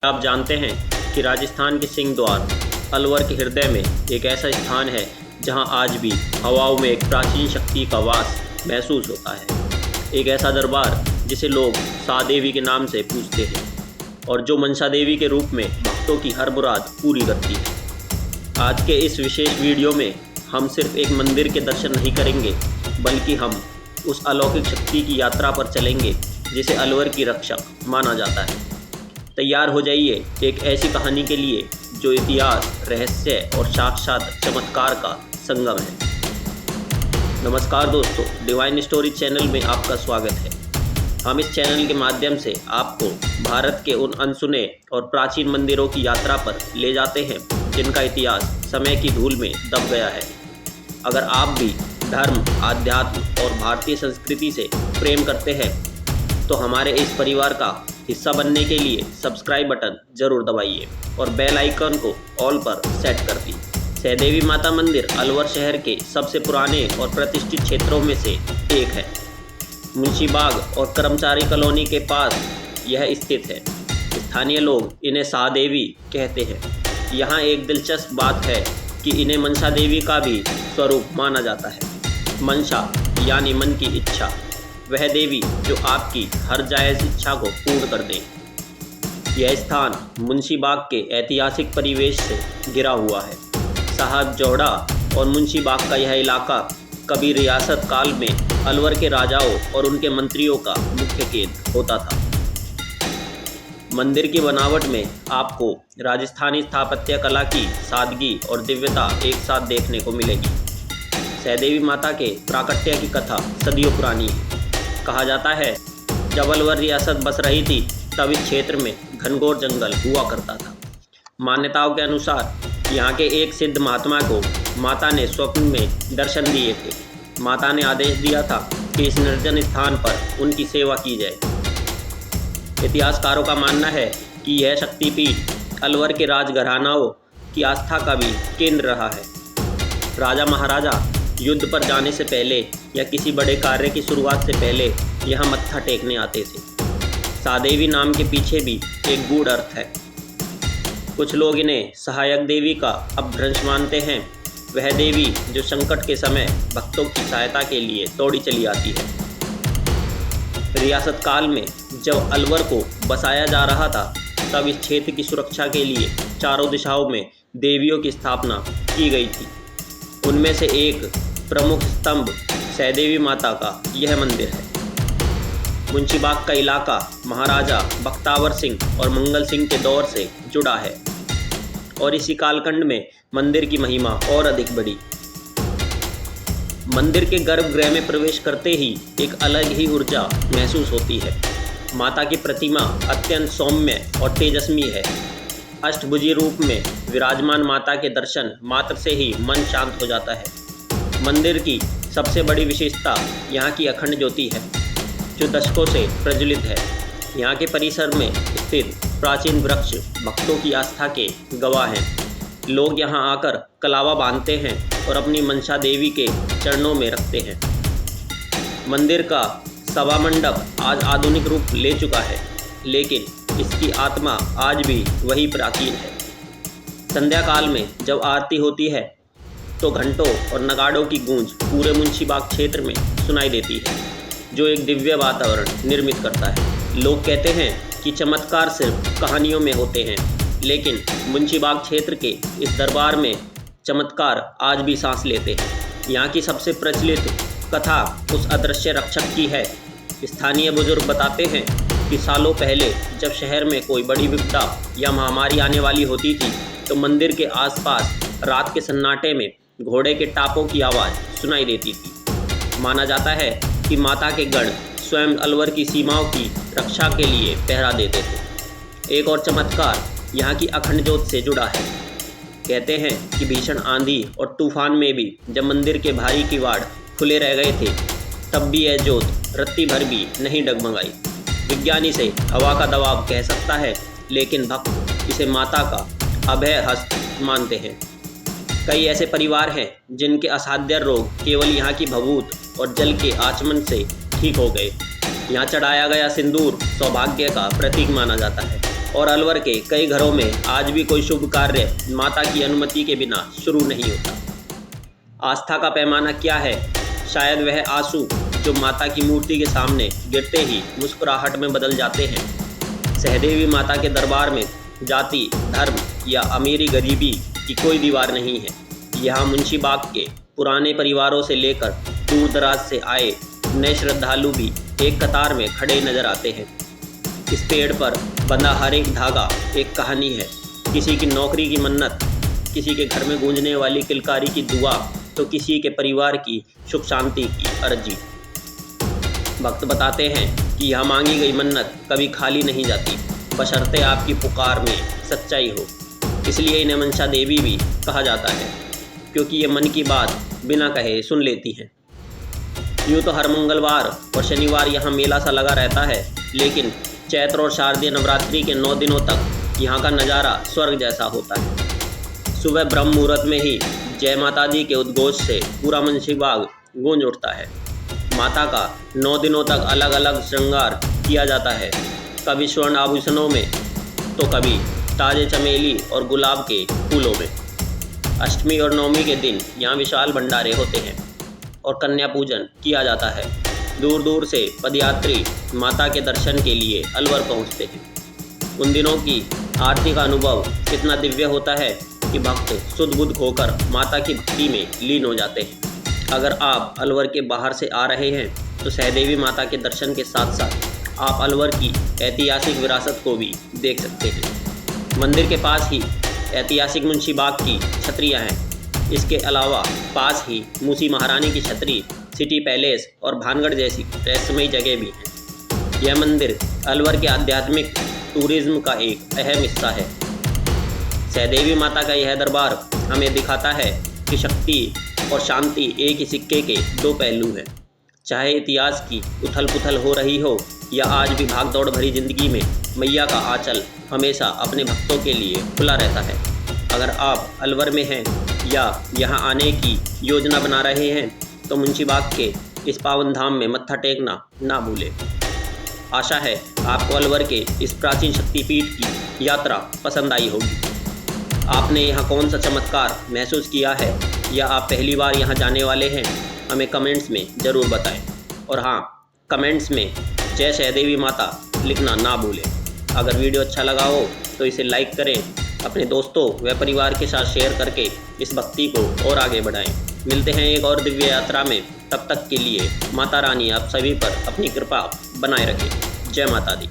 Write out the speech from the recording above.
आप जानते हैं कि राजस्थान के सिंह द्वार अलवर के हृदय में एक ऐसा स्थान है जहां आज भी हवाओं में एक प्राचीन शक्ति का वास महसूस होता है। एक ऐसा दरबार जिसे लोग सा देवी के नाम से पूजते हैं और जो मनसा देवी के रूप में भक्तों की हर मुराद पूरी करती है। आज के इस विशेष वीडियो में हम सिर्फ एक मंदिर के दर्शन नहीं करेंगे, बल्कि हम उस अलौकिक शक्ति की यात्रा पर चलेंगे जिसे अलवर की रक्षक माना जाता है। तैयार हो जाइए एक ऐसी कहानी के लिए जो इतिहास, रहस्य और साक्षात चमत्कार का संगम है। नमस्कार दोस्तों, डिवाइन स्टोरी चैनल में आपका स्वागत है। हम इस चैनल के माध्यम से आपको भारत के उन अनसुने और प्राचीन मंदिरों की यात्रा पर ले जाते हैं जिनका इतिहास समय की धूल में दब गया है। अगर आप भी धर्म, आध्यात्म और भारतीय संस्कृति से प्रेम करते हैं तो हमारे इस परिवार का हिस्सा बनने के लिए सब्सक्राइब बटन जरूर दबाइए और बेल आइकन को ऑल पर सेट कर दी। सहदेवी माता मंदिर अलवर शहर के सबसे पुराने और प्रतिष्ठित क्षेत्रों में से एक है। मुंशी बाग और कर्मचारी कॉलोनी के पास यह स्थित है। स्थानीय लोग इन्हें सा देवी कहते हैं। यहाँ एक दिलचस्प बात है कि इन्हें मनसा देवी का भी स्वरूप माना जाता है। मनसा यानी मन की इच्छा, वह देवी जो आपकी हर जायज़ इच्छा को पूर्ण कर दे। यह स्थान मुंशी बाग के ऐतिहासिक परिवेश से घिरा हुआ है। साहब जौड़ा और मुंशी बाग का यह इलाका कभी रियासत काल में अलवर के राजाओं और उनके मंत्रियों का मुख्य केंद्र होता था। मंदिर की बनावट में आपको राजस्थानी स्थापत्य कला की सादगी और दिव्यता एक साथ देखने को मिलेगी। सहदेवी माता के प्राकट्य की कथा सदियों पुरानी है। कहा जाता है जब अलवर रियासत बस रही थी तब इस क्षेत्र में घनघोर जंगल हुआ करता था। मान्यताओं के अनुसार यहाँ के एक सिद्ध महात्मा को माता ने स्वप्न में दर्शन दिए थे। माता ने आदेश दिया था कि इस निर्जन स्थान पर उनकी सेवा की जाए। इतिहासकारों का मानना है कि यह शक्तिपीठ अलवर के राजघरानाओं की आस्था का भी केंद्र रहा है। राजा महाराजा युद्ध पर जाने से पहले या किसी बड़े कार्य की शुरुआत से पहले यहाँ मत्था टेकने आते थे। सादेवी नाम के पीछे भी एक गूढ़ अर्थ है। कुछ लोग इन्हें सहायक देवी का अपभ्रंश मानते हैं, वह देवी जो संकट के समय भक्तों की सहायता के लिए दौड़ी चली आती है। रियासत काल में जब अलवर को बसाया जा रहा था तब इस क्षेत्र की सुरक्षा के लिए चारों दिशाओं में देवियों की स्थापना की गई थी। उनमें से एक प्रमुख स्तंभ सहदेवी माता का यह मंदिर है। मुंशी बाग का इलाका महाराजा बख्तावर सिंह और मंगल सिंह के दौर से जुड़ा है और इसी कालखंड में मंदिर की महिमा और अधिक बढ़ी। मंदिर के गर्भगृह में प्रवेश करते ही एक अलग ही ऊर्जा महसूस होती है। माता की प्रतिमा अत्यंत सौम्य और तेजस्वी है। अष्टभुजी रूप में विराजमान माता के दर्शन मात्र से ही मन शांत हो जाता है। मंदिर की सबसे बड़ी विशेषता यहाँ की अखंड ज्योति है, जो दशकों से प्रज्वलित है। यहाँ के परिसर में स्थित प्राचीन वृक्ष भक्तों की आस्था के गवाह हैं। लोग यहाँ आकर कलावा बांधते हैं और अपनी मनसा देवी के चरणों में रखते हैं। मंदिर का सभा मंडप आज आधुनिक रूप ले चुका है, लेकिन इसकी आत्मा आज भी वही प्राचीन है। संध्या काल में जब आरती होती है तो घंटों और नगाड़ों की गूंज पूरे मुंशी बाग क्षेत्र में सुनाई देती है, जो एक दिव्य वातावरण निर्मित करता है। लोग कहते हैं कि चमत्कार सिर्फ कहानियों में होते हैं, लेकिन मुंशी बाग क्षेत्र के इस दरबार में चमत्कार आज भी सांस लेते हैं। यहाँ की सबसे प्रचलित कथा उस अदृश्य रक्षक की है। स्थानीय बुजुर्ग बताते हैं कि सालों पहले जब शहर में कोई बड़ी विपदा या महामारी आने वाली होती थी तो मंदिर के आसपास रात के सन्नाटे में घोड़े के टापों की आवाज़ सुनाई देती थी। माना जाता है कि माता के गण स्वयं अलवर की सीमाओं की रक्षा के लिए पहरा देते थे। एक और चमत्कार यहाँ की अखंड ज्योत से जुड़ा है। कहते हैं कि भीषण आंधी और तूफान में भी जब मंदिर के भारी किवाड़ खुले रह गए थे तब भी यह ज्योत रत्ती भर भी नहीं डगमगाई। विज्ञान इसे हवा का दबाव कह सकता है, लेकिन भक्त इसे माता का अभय हस्त मानते हैं। कई ऐसे परिवार हैं जिनके असाध्य रोग केवल यहाँ की भभूत और जल के आचमन से ठीक हो गए। यहाँ चढ़ाया गया सिंदूर सौभाग्य का प्रतीक माना जाता है। और अलवर के कई घरों में आज भी कोई शुभ कार्य माता की अनुमति के बिना शुरू नहीं होता। आस्था का पैमाना क्या है? शायद वह आंसू जो माता की मूर्ति के सामने गिरते ही मुस्कुराहट में बदल जाते हैं। सहदेवी माता के दरबार में जाति, धर्म या अमीरी गरीबी की कोई दीवार नहीं है। यहाँ मुंशीबाग के पुराने परिवारों से लेकर दूर दराज से आए नए श्रद्धालु भी एक कतार में खड़े नजर आते हैं। इस पेड़ पर बंधा हर एक धागा एक कहानी है। किसी की नौकरी की मन्नत, किसी के घर में गूंजने वाली किलकारी की दुआ, तो किसी के परिवार की सुख शांति की अर्जी। भक्त बताते हैं कि यह मांगी गई मन्नत कभी खाली नहीं जाती, बशर्ते आपकी पुकार में सच्चाई हो। इसलिए इन्हें मनसा देवी भी कहा जाता है, क्योंकि ये मन की बात बिना कहे सुन लेती हैं। यूँ तो हर मंगलवार और शनिवार यहाँ मेला सा लगा रहता है, लेकिन चैत्र और शारदीय नवरात्रि के 9 दिनों तक यहाँ का नज़ारा स्वर्ग जैसा होता है। सुबह ब्रह्म मुहूर्त में ही जय माता दी के उद्घोष से पूरा मुंशीबाग गूंज उठता है। माता का 9 दिनों तक अलग अलग श्रृंगार किया जाता है, कभी स्वर्ण आभूषणों में तो कभी ताजे चमेली और गुलाब के फूलों में। अष्टमी और नवमी के दिन यहाँ विशाल भंडारे होते हैं और कन्या पूजन किया जाता है। दूर दूर से पदयात्री माता के दर्शन के लिए अलवर पहुँचते हैं। उन दिनों की आरती का अनुभव कितना दिव्य होता है कि भक्त सुध बुध होकर माता की भक्ति में लीन हो जाते हैं। अगर आप अलवर के बाहर से आ रहे हैं तो सहदेवी माता के दर्शन के साथ साथ आप अलवर की ऐतिहासिक विरासत को भी देख सकते हैं। मंदिर के पास ही ऐतिहासिक मुंशीबाग की छतरियाँ हैं। इसके अलावा पास ही मूसी महारानी की छतरी, सिटी पैलेस और भानगढ़ जैसी रहस्यमयी जगह भी हैं। यह मंदिर अलवर के आध्यात्मिक टूरिज्म का एक अहम हिस्सा है। सहदेवी माता का यह दरबार हमें दिखाता है कि शक्ति और शांति एक ही सिक्के के 2 पहलू हैं। चाहे इतिहास की उथल पुथल हो रही हो या आज भी भाग दौड़ भरी जिंदगी में मैया का आंचल हमेशा अपने भक्तों के लिए खुला रहता है। अगर आप अलवर में हैं या यहाँ आने की योजना बना रहे हैं तो मुंशीबाग के इस पावन धाम में मत्था टेकना ना भूलें। आशा है आपको अलवर के इस प्राचीन शक्तिपीठ की यात्रा पसंद आई होगी। आपने यहाँ कौन सा चमत्कार महसूस किया है या आप पहली बार यहाँ जाने वाले हैं, हमें कमेंट्स में ज़रूर बताएं। और हाँ, कमेंट्स में जय सहदेवी माता लिखना ना भूलें। अगर वीडियो अच्छा लगा हो तो इसे लाइक करें, अपने दोस्तों व परिवार के साथ शेयर करके इस भक्ति को और आगे बढ़ाएं। मिलते हैं एक और दिव्य यात्रा में, तब तक के लिए माता रानी आप सभी पर अपनी कृपा बनाए रखें। जय माता दी।